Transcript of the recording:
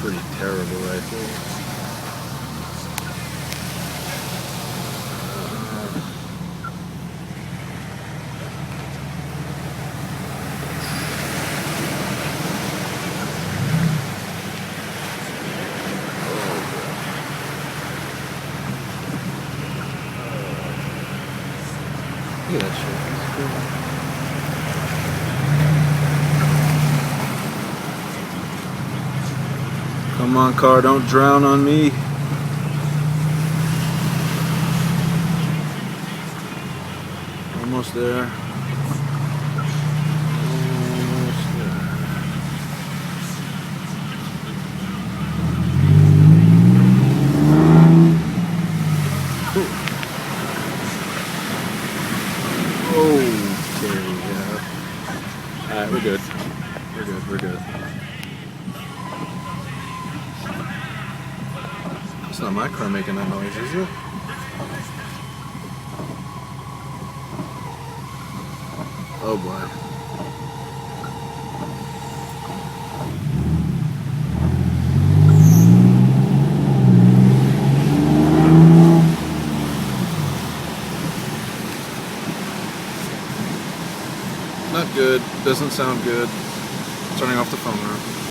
pretty terrible right there. Look at that shit. That's cool. Come on, car, don't drown on me. Almost there. Almost there. Cool. Okay, yeah. Alright, we're good. We're good, we're good. It's not my car making that noise, is it? Oh boy. Not good. Doesn't sound good. Turning off the phone now.